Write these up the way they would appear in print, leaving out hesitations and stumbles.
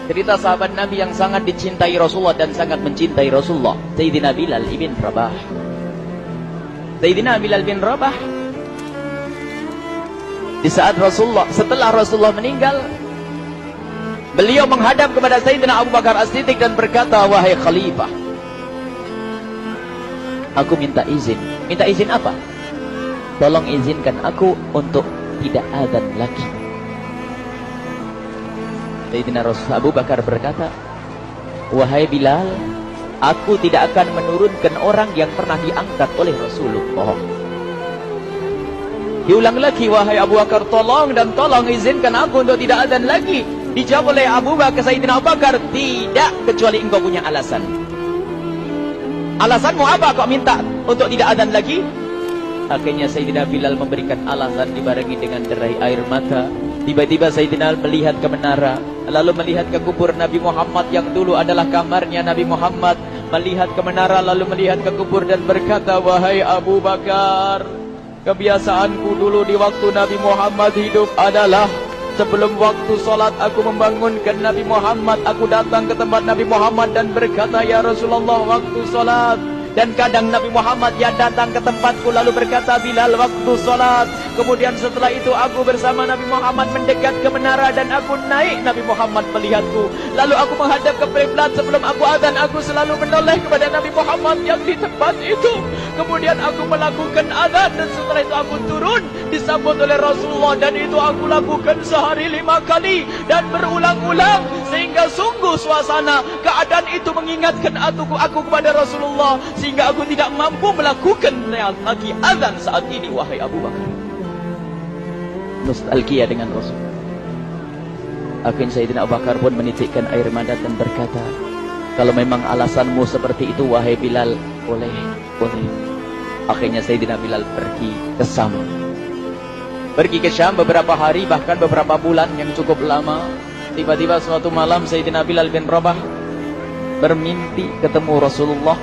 Cerita sahabat Nabi yang sangat dicintai Rasulullah dan sangat mencintai Rasulullah, Sayyidina Bilal ibn Rabah. Sayyidina Bilal bin Rabah, di saat setelah Rasulullah meninggal, beliau menghadap kepada Sayyidina Abu Bakar As-Siddiq dan berkata, wahai khalifah, aku minta izin. Minta izin apa? Tolong izinkan aku untuk tidak azan lagi. Sayyidina Abu Bakar berkata, wahai Bilal, aku tidak akan menurunkan orang yang pernah diangkat oleh Rasulullah. Diulang lagi, wahai Abu Bakar, tolong dan tolong izinkan aku untuk tidak azan lagi. Dijawab oleh Abu Bakar, Sayyidina Abu Bakar, tidak, kecuali engkau punya alasan. Alasanmu apa kau minta untuk tidak azan lagi? Akhirnya Sayyidina Bilal memberikan alasan dibarengi dengan derai air mata. Tiba-tiba Sayyidina melihat ke menara, lalu melihat ke kubur Nabi Muhammad yang dulu adalah kamarnya Nabi Muhammad. Melihat ke menara, lalu melihat ke kubur dan berkata, wahai Abu Bakar, kebiasaanku dulu di waktu Nabi Muhammad hidup adalah sebelum waktu solat aku membangunkan Nabi Muhammad. Aku datang ke tempat Nabi Muhammad dan berkata, ya Rasulullah, waktu solat. Dan kadang Nabi Muhammad yang datang ke tempatku lalu berkata, Bilal, waktu solat. Kemudian setelah itu aku bersama Nabi Muhammad mendekat ke menara dan aku naik, Nabi Muhammad melihatku. Lalu aku menghadap ke kiblat. Sebelum aku azan, aku selalu menoleh kepada Nabi Muhammad yang di tempat itu. Kemudian aku melakukan azan dan setelah itu aku turun disambut oleh Rasulullah, dan itu aku lakukan sehari 5 kali dan berulang-ulang, sehingga sungguh suasana keadaan itu mengingatkan aku kepada Rasulullah, sehingga aku tidak mampu melakukan lagi azan saat ini, wahai Abu Bakar. Nostalgia dengan Rasul. Akhirnya Sayyidina Abu Bakar pun menitikkan air mata dan berkata, kalau memang alasanmu seperti itu, wahai Bilal, boleh. Akhirnya Sayyidina Bilal pergi ke Syam. Pergi ke Syam beberapa hari, bahkan beberapa bulan yang cukup lama. Tiba-tiba suatu malam Sayyidina Bilal bin Rabah bermimpi ketemu Rasulullah,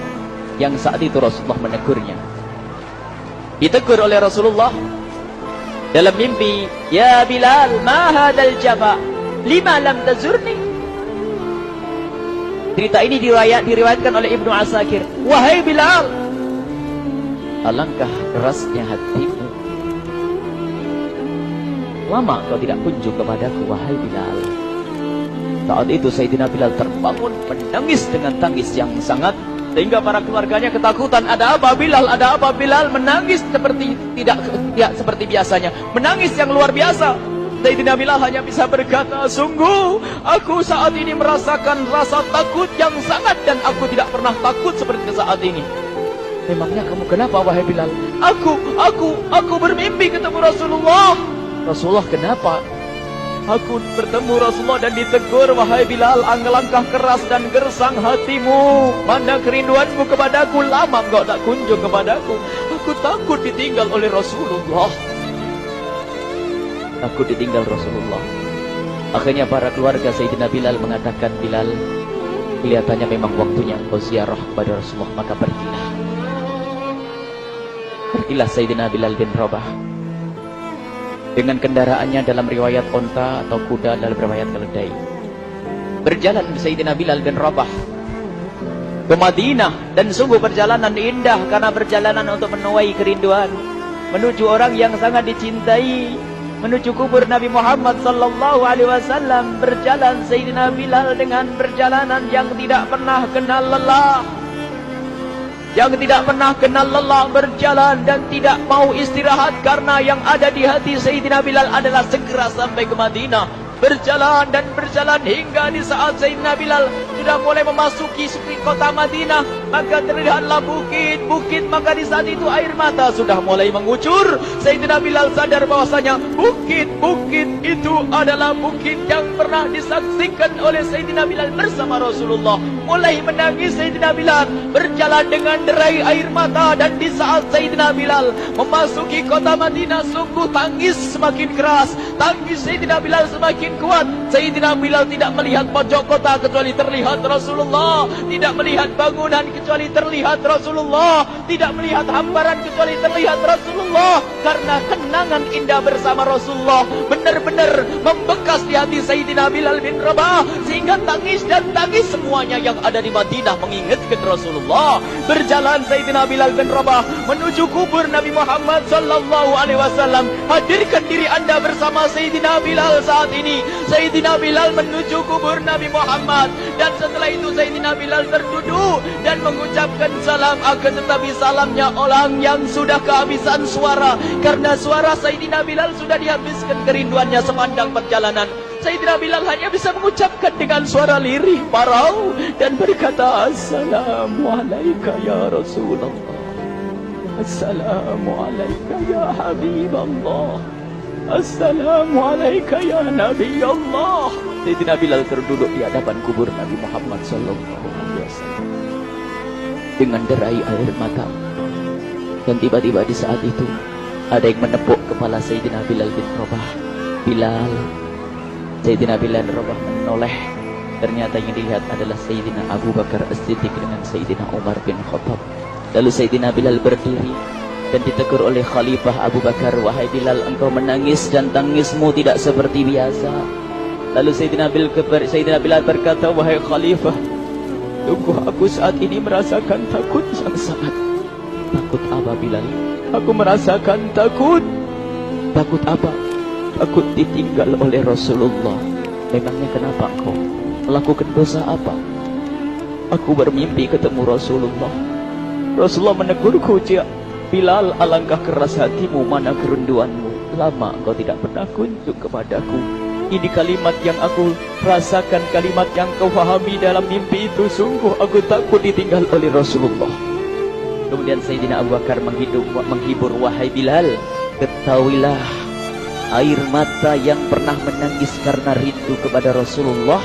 yang saat itu Rasulullah menegurnya. Ditegur oleh Rasulullah dalam mimpi, ya Bilal, ma hadal jafa, lima lam tazurni. Cerita ini diriwayatkan oleh Ibnu Asakir. Wahai Bilal, alangkah kerasnya hatimu, lama kau tidak kunjung kepadaku, wahai Bilal. Saat itu Sayyidina Bilal terbangun menangis dengan tangis yang sangat, sehingga para keluarganya ketakutan. Ada apa Bilal? Ada apa Bilal? Menangis seperti tidak seperti biasanya, menangis yang luar biasa. Sayyidina Bilal hanya bisa berkata, sungguh aku saat ini merasakan rasa takut yang sangat, dan aku tidak pernah takut seperti saat ini. Memangnya kamu kenapa, wahai Bilal? Aku bermimpi ketemu Rasulullah. Rasulullah, kenapa? Aku bertemu Rasulullah dan ditegur, wahai Bilal, alangkah keras dan gersang hatimu. Mana kerinduanmu kepadaku, lama engkau tak kunjung kepadaku. Aku takut ditinggal oleh Rasulullah. Aku ditinggal Rasulullah. Akhirnya para keluarga Sayyidina Bilal mengatakan, Bilal, kelihatannya memang waktunya engkau ziarah kepada Rasulullah, maka pergilah. Pergilah Sayyidina Bilal bin Rabah dengan kendaraannya, dalam riwayat onta atau kuda, dalam riwayat keledai. Berjalan Sayyidina Bilal bin Rabah ke Madinah, dan sungguh perjalanan indah karena perjalanan untuk menuai kerinduan, menuju orang yang sangat dicintai, menuju kubur Nabi Muhammad sallallahu alaihi wasallam. Berjalan Sayyidina Bilal dengan perjalanan yang tidak pernah kenal lelah, berjalan dan tidak mau istirahat, karena yang ada di hati Sayyidina Bilal adalah segera sampai ke Madinah. Berjalan dan berjalan hingga di saat Sayyidina Bilal sudah mulai memasuki kota Madinah, maka terlihatlah bukit-bukit. Maka di saat itu air mata sudah mulai mengucur. Sayyidina Bilal sadar bahwasanya bukit-bukit itu adalah bukit yang pernah disaksikan oleh Sayyidina Bilal bersama Rasulullah. Mulai menangis Sayyidina Bilal, berjalan dengan derai air mata. Dan di saat Sayyidina Bilal memasuki kota Madinah, sungguh tangis semakin keras, tangis Sayyidina Bilal semakin kuat. Sayyidina Bilal tidak melihat pojok kota kecuali terlihat Rasulullah, tidak melihat bangunan kecuali terlihat Rasulullah, tidak melihat hamparan kecuali terlihat Rasulullah, karena kenangan indah bersama Rasulullah benar-benar membekas di hati Sayyidina Bilal bin Rabah, sehingga tangis dan tangis semuanya yang ada di Madinah mengingatkan Rasulullah. Berjalan Sayyidina Bilal bin Rabah menuju kubur Nabi Muhammad sallallahu alaihi wasallam. Hadirkan diri Anda bersama Sayyidina Bilal saat ini. Sayyidina Bilal menuju kubur Nabi Muhammad, dan setelah itu Sayyidina Bilal terduduk dan mengucapkan salam, akan tetapi salamnya orang yang sudah kehabisan suara, karena suara Sayyidina Bilal sudah dihabiskan kerinduannya sepanjang perjalanan. Sayyidina Bilal hanya bisa mengucapkan dengan suara lirih parau dan berkata, Assalamualaikum ya Rasulullah, Assalamualaikum ya Habiballah, Assalamualaikum ya Nabi Allah. Sayyidina Bilal terduduk di hadapan kubur Nabi Muhammad sallallahu alaihi wasallam dengan derai air mata. Dan tiba-tiba di saat itu ada yang menepuk kepala Sayyidina Bilal bin Rabah. Bilal. Sayyidina Bilal bin Rabah menoleh. Ternyata yang dilihat adalah Sayyidina Abu Bakar As-Siddiq dengan Sayyidina Umar bin Khattab. Lalu Sayyidina Bilal berdiri dan ditegur oleh Khalifah Abu Bakar, wahai Bilal, engkau menangis dan tangismu tidak seperti biasa. Lalu Sayyidina Bilal berkata, wahai Khalifah, sungguh aku saat ini merasakan takut yang sangat. Takut apa Bilal? Aku merasakan takut. Takut apa? Takut ditinggal oleh Rasulullah. Memangnya kenapa engkau melakukan dosa apa? Aku bermimpi ketemu Rasulullah. Rasulullah menegurku, Bilal, alangkah keras hatimu, mana kerinduanmu. Lama engkau tidak pernah kunjung kepadaku. Ini kalimat yang aku rasakan, kalimat yang kau fahami dalam mimpi itu. Sungguh aku takut ditinggal oleh Rasulullah. Kemudian Sayyidina Abu Bakar menghibur, wahai Bilal, ketahuilah, air mata yang pernah menangis karena rindu kepada Rasulullah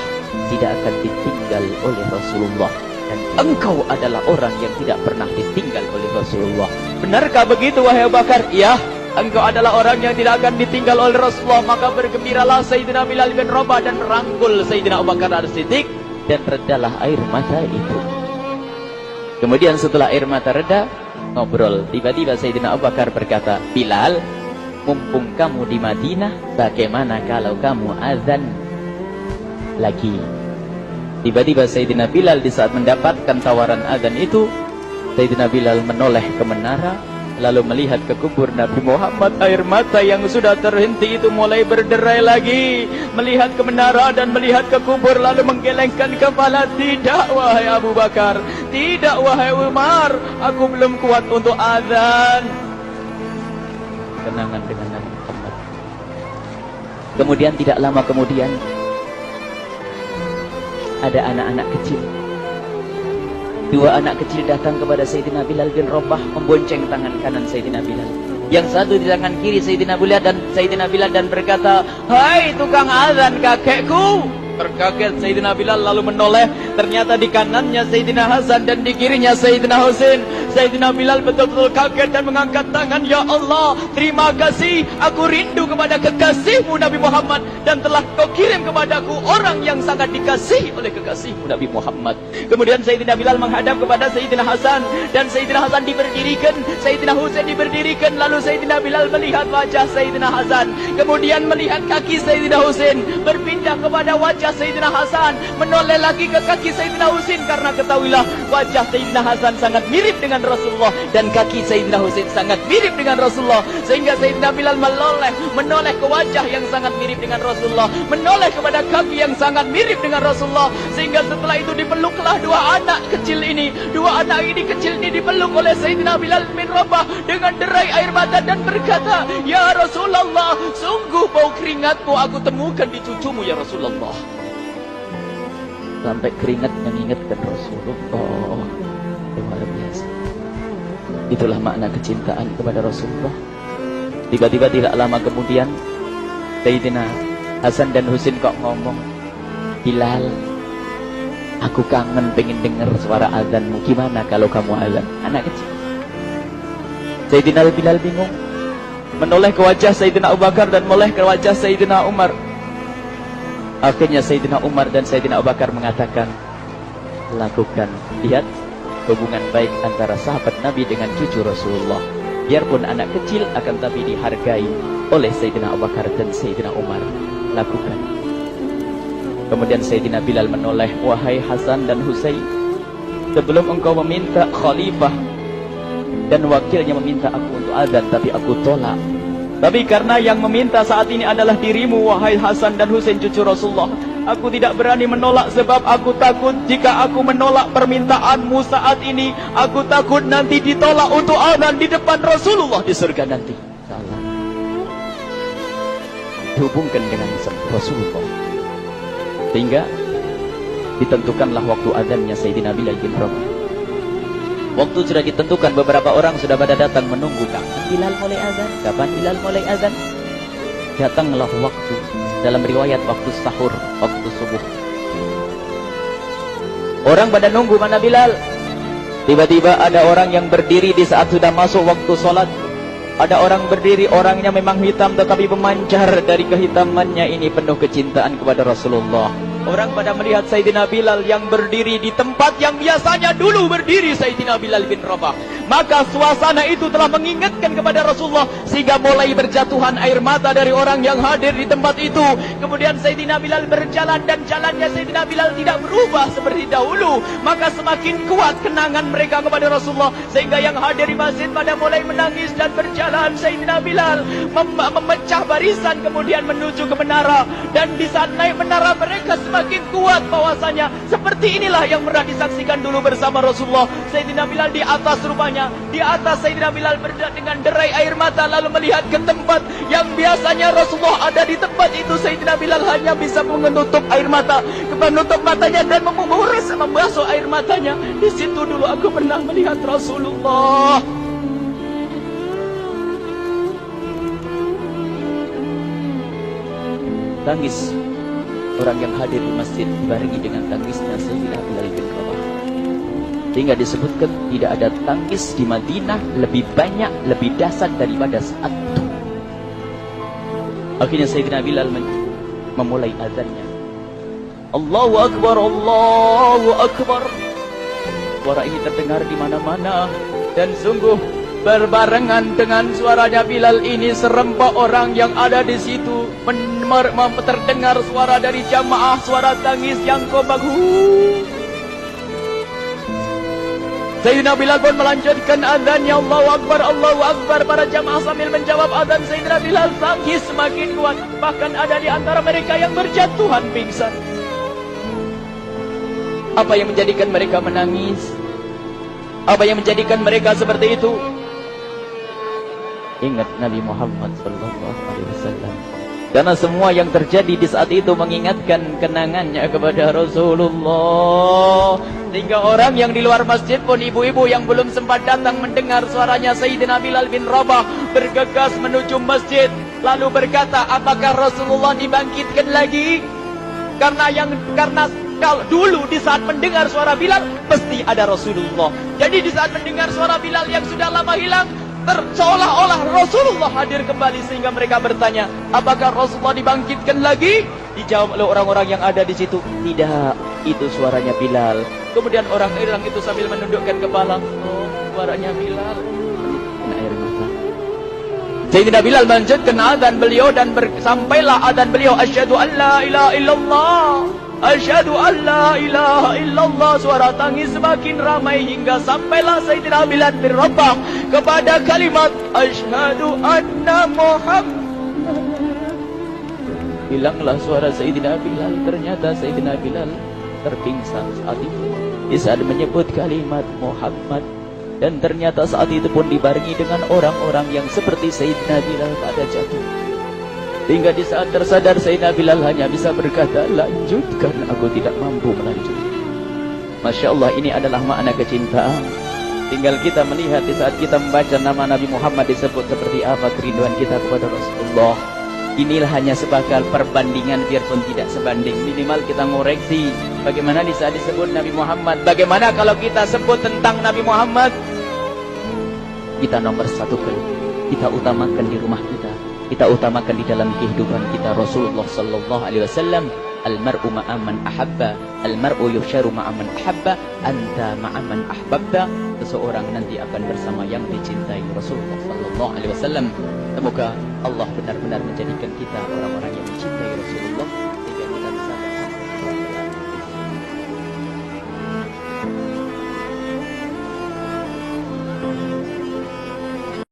tidak akan ditinggal oleh Rasulullah. Dan engkau adalah orang yang tidak pernah ditinggal oleh Rasulullah. Benarkah begitu wahai Abu Bakar? Iya, engkau adalah orang yang tidak akan ditinggal oleh Rasulullah. Maka bergembiralah Sayyidina Bilal bin Rabah dan merangkul Sayyidina Abu Bakar As-Siddiq, dan redalah air mata itu. Kemudian setelah air mata reda, ngobrol. Tiba-tiba Sayyidina Abu Bakar berkata, Bilal, mumpung kamu di Madinah, bagaimana kalau kamu azan lagi? Tiba-tiba Sayyidina Bilal di saat mendapatkan tawaran azan itu, Sayyidina Bilal menoleh ke menara, lalu melihat ke kubur Nabi Muhammad. Air mata yang sudah terhenti itu mulai berderai lagi. Melihat ke menara dan melihat ke kubur, lalu menggelengkan kepala. Tidak wahai Abu Bakar, tidak wahai Umar, aku belum kuat untuk azan. Kenangan dengan Nabi Muhammad. Kemudian tidak lama kemudian ada anak-anak kecil. Dua anak kecil datang kepada Sayyidina Bilal bin Rabah, membonceng tangan kanan Sayyidina Bilal. Yang satu di tangan kiri Sayyidina Bilal dan berkata, hai tukang azan kakekku. Terkaget Sayyidina Bilal lalu menoleh. Ternyata di kanannya Sayyidina Hasan dan di kirinya Sayyidina Husain. Sayyidina Bilal betul-betul kaget dan mengangkat tangan. Ya Allah, terima kasih. Aku rindu kepada kekasihmu Nabi Muhammad, dan telah kau kirim kepadaku orang yang sangat dikasihi oleh kekasihmu Nabi Muhammad. Kemudian Sayyidina Bilal menghadap kepada Sayyidina Hasan, dan Sayyidina Hasan diberdirikan, Sayyidina Husain diberdirikan. Lalu Sayyidina Bilal melihat wajah Sayyidina Hasan, kemudian melihat kaki Sayyidina Husain, berpindah kepada wajah Sayyidina Hasan, menoleh lagi ke kaki Sayyidina Husain, karena ketahuilah wajah Sayyidina Hasan sangat mirip dengan Rasulullah dan kaki Sayyidina Husain sangat mirip dengan Rasulullah, sehingga Sayyidina Bilal menoleh ke wajah yang sangat mirip dengan Rasulullah, menoleh kepada kaki yang sangat mirip dengan Rasulullah, sehingga setelah itu dipeluklah dua anak kecil ini. Dua anak ini kecil ini dipeluk oleh Sayyidina Bilal bin Rabah dengan derai air mata dan berkata, ya Rasulullah, sungguh bau keringatmu aku temukan di cucumu ya Rasulullah. Sampai keringat mengingatkan Rasulullah. Luar biasa. Itulah makna kecintaan kepada Rasulullah. Tiba-tiba tidak lama kemudian Sayyidina Hasan dan Husain kok ngomong, Bilal, aku kangen pengen dengar suara azanmu. Gimana kalau kamu azan? Anak kecil. Sayyidina Bilal bingung, menoleh ke wajah Sayyidina Abu Bakar dan menoleh ke wajah Sayyidina Umar. Akhirnya Sayyidina Umar dan Sayyidina Abu Bakar mengatakan, lakukan. Lihat hubungan baik antara sahabat Nabi dengan cucu Rasulullah. Biarpun anak kecil, akan tapi dihargai oleh Sayyidina Abu Bakar dan Sayyidina Umar. Lakukan. Kemudian Sayyidina Bilal menoleh, wahai Hasan dan Husain, sebelum engkau meminta khalifah dan wakilnya meminta aku untuk azan, tapi aku tolak. Tapi karena yang meminta saat ini adalah dirimu, wahai Hasan dan Husain cucu Rasulullah, aku tidak berani menolak, sebab aku takut jika aku menolak permintaanmu saat ini, aku takut nanti ditolak untuk azan di depan Rasulullah di surga nanti. Salah. Dihubungkan dengan Rasulullah, sehingga ditentukanlah waktu azannya Sayyidina Bilal bin Rabah. Waktu sudah ditentukan, beberapa orang sudah pada datang menunggu. Kapan Bilal mulai azan? Kapan Bilal mulai azan? Datanglah waktu, dalam riwayat waktu sahur, waktu subuh. Orang pada nunggu mana Bilal. Tiba-tiba ada orang yang berdiri di saat sudah masuk waktu sholat. Ada orang berdiri, orangnya memang hitam tetapi memancar dari kehitamannya ini penuh kecintaan kepada Rasulullah. Orang pada melihat Sayyidina Bilal yang berdiri di tempat yang biasanya dulu berdiri Sayyidina Bilal bin Rabah. Maka suasana itu telah mengingatkan kepada Rasulullah, sehingga mulai berjatuhan air mata dari orang yang hadir di tempat itu. Kemudian Sayyidina Bilal berjalan, dan jalannya Sayyidina Bilal tidak berubah seperti dahulu. Maka semakin kuat kenangan mereka kepada Rasulullah, sehingga yang hadir di masjid pada mulai menangis dan berjalan. Sayyidina Bilal memecah barisan kemudian menuju ke menara, dan di saat naik menara mereka semakin kuat bahwasanya seperti inilah yang pernah disaksikan dulu bersama Rasulullah. Sayyidina Bilal di atas rupanya, di atas Sayyidina Bilal berada dengan derai air mata, lalu melihat ke tempat yang biasanya Rasulullah ada di tempat itu. Sayyidina Bilal hanya bisa menutup air mata, menutup matanya dan membasuh air matanya. Di situ dulu aku pernah melihat Rasulullah. Tangis orang yang hadir di masjid dibarengi dengan tangisnya Sayyidina Bilal bin Rabah, sehingga disebutkan tidak ada tangis di Madinah lebih banyak, lebih dahsyat daripada saat itu. Akhirnya Sayyidina Bilal memulai azannya. Allahu Akbar, Allahu Akbar. Suara ini terdengar di mana-mana, dan sungguh berbarengan dengan suaranya Bilal ini serempak orang yang ada di situ terdengar suara dari jamaah, suara tangis yang kompak. Sayyidina Bilal pun melanjutkan azannya, Allahu Akbar, Allahu Akbar. Para jamaah sambil menjawab azan Sayyidina Bilal, tangis semakin kuat. Bahkan ada di antara mereka yang berjatuhan pingsan. Apa yang menjadikan mereka menangis? Apa yang menjadikan mereka seperti itu? Ingat Nabi Muhammad SAW. Karena semua yang terjadi di saat itu mengingatkan kenangannya kepada Rasulullah. Sehingga orang yang di luar masjid pun, ibu-ibu yang belum sempat datang mendengar suaranya Sayyidina Bilal bin Rabah, bergegas menuju masjid, lalu berkata, apakah Rasulullah dibangkitkan lagi? Karena kalau dulu di saat mendengar suara Bilal pasti ada Rasulullah. Jadi di saat mendengar suara Bilal yang sudah lama hilang, seolah-olah Rasulullah hadir kembali, sehingga mereka bertanya, apakah Rasulullah dibangkitkan lagi? Dijawab oleh orang-orang yang ada di situ, tidak, itu suaranya Bilal. Kemudian orang-orang itu sambil menundukkan kepala, oh, suaranya Bilal. Kena air mata. Sayyidina Bilal melanjutkan azan beliau, dan sampailah azan beliau, asyhadu an la ilaha illallah, asyhadu an la ilaha illallah. Suara tangis semakin ramai hingga sampailah Sayyidina Bilal bin Rabah kepada kalimat asyhadu anna Muhammad. Hilanglah suara Sayyidina Bilal. Ternyata Sayyidina Bilal terpingsan saat itu di saat menyebut kalimat Muhammad. Dan ternyata saat itu pun dibarengi dengan orang-orang yang seperti Sayyidina Bilal pada jatuh. Hingga di saat tersadar Sayyidina Bilal hanya bisa berkata, lanjutkan, aku tidak mampu melanjutkan. Masya Allah, ini adalah makna kecintaan. Tinggal kita melihat di saat kita membaca nama Nabi Muhammad disebut seperti apa kerinduan kita kepada Rasulullah. Inilah hanya sebagai perbandingan, biarpun tidak sebanding. Minimal kita ngoreksi bagaimana di saat disebut Nabi Muhammad. Bagaimana kalau kita sebut tentang Nabi Muhammad? Kita nomor satu kali, kita utamakan di rumah kita utamakan di dalam kehidupan kita Rasulullah sallallahu alaihi wasallam. Al-mar'u ma'aman ahabba, al-mar'u yusharu ma'aman ahabba, anta ma'aman ahbabta. Seseorang nanti akan bersama yang dicintai Rasulullah sallallahu alaihi wasallam. Semoga Allah benar-benar menjadikan kita orang-orang yang mencintai Rasulullah.